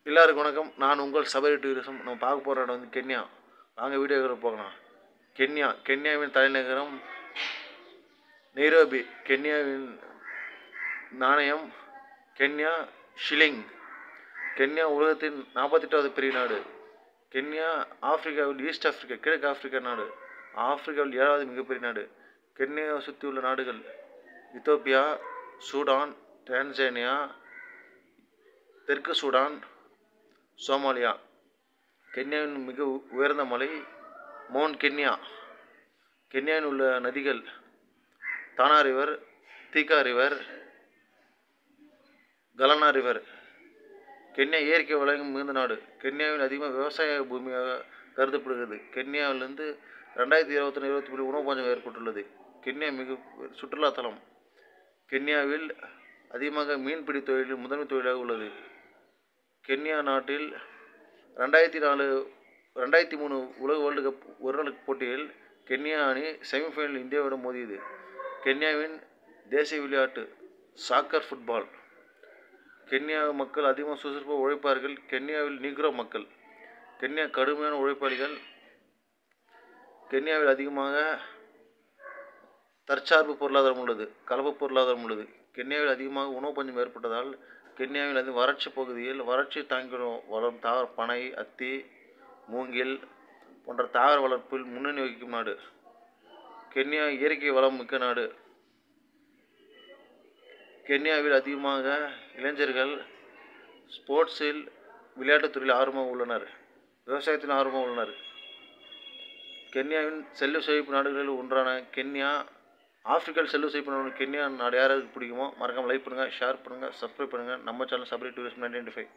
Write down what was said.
எல்லாருக்கும் வணக்கம். நான் உங்கள் சபரி டூரிசம். நம்ம பார்க்க போகிற இடம் வந்து கென்யா. வாங்க வீடியோக்களை போகலாம். கென்யாவின் தலைநகரம் நைரோபி. கென்யாவின் நாணயம் கென்யா ஷில்லிங். கென்யா உலகத்தின் 48வது பெரிய நாடு. கென்யா ஆப்பிரிக்காவில் ஈஸ்ட் ஆப்பிரிக்கா கிழக்கு ஆப்பிரிக்கா நாடு. ஆப்பிரிக்காவில் 7வது மிகப்பெரிய நாடு. கென்யாவை சுற்றியுள்ள நாடுகள் எத்தியோப்பியா, சூடான், டான்சானியா, தெற்கு சூடான், சோமாலியா. கென்யாவின் மிக உயர்ந்த மலை மவுண்ட் கென்யா. கென்யாவில் உள்ள நதிகள் தானா ரிவர், தீகா ரிவர், கலனா ரிவர். கென்யா இயற்கை வளங்கள் மிகுந்த நாடு. கென்யாவில் அதிகமாக விவசாய பூமியாக கருதப்படுகிறது. கென்யாவிலிருந்து 2021-23 உணவு பஞ்சம் ஏற்பட்டுள்ளது. கென்யா மிக சுற்றுலாத்தலம். கென்யாவில் அதிகமாக மீன்பிடி தொழில் முதன்மை தொழிலாக உள்ளது. கென்யா நாட்டில் 2003 உலக வேர்ல்டு கப் ஒருநாள் போட்டியில் கென்யா அணி செமிஃபைனலில் இந்தியாவிடம் மோதியது. கென்யாவின் தேசிய விளையாட்டு சாக்கர் ஃபுட்பால். கென்யா மக்கள் அதிகமாக சுறுசுறுப்பாக உழைப்பார்கள். கென்யாவில் நீக்ரோ மக்கள். கென்யா கடுமையான உழைப்பாளிகள். கென்யாவில் அதிகமாக தற்சார்பு பொருளாதாரம் உள்ளது, கலப்பு பொருளாதாரம் உள்ளது. கென்யாவில் அதிகமாக உணவு பஞ்சம் ஏற்பட்டதால் கென்யாவில் வறட்சி பகுதியில் வறட்சி தாங்கி வளரும் தாவர பனை, அத்தி, மூங்கில் போன்ற தாவர வளர்ப்பில் முன்னணி வகிக்கும் நாடு. கென்யா இயற்கை வளம் மிக்க நாடு. கென்யாவில் அதிகமாக இளைஞர்கள் ஸ்போர்ட்ஸில் விளையாட்டுத்துறையில் ஆர்வமாக உள்ளனர், விவசாயத்தில் ஆர்வமாக உள்ளனர். கென்யாவின் செல்வ செழிப்பு நாடுகளில் ஒன்றான கென்யா ஆப்பிரிக்காவில் செல்வ செழிப்பு நாடு கென்யா நாடு. யாருக்கு பிடிக்குமோ மறக்காமல் லைக் பண்ணுங்கள், ஷேர் பண்ணுங்கள், சப்ஸ்கிரைப் பண்ணுங்கள். நம்ம சேனல் சபரி டூரிஸ்ட் 1995.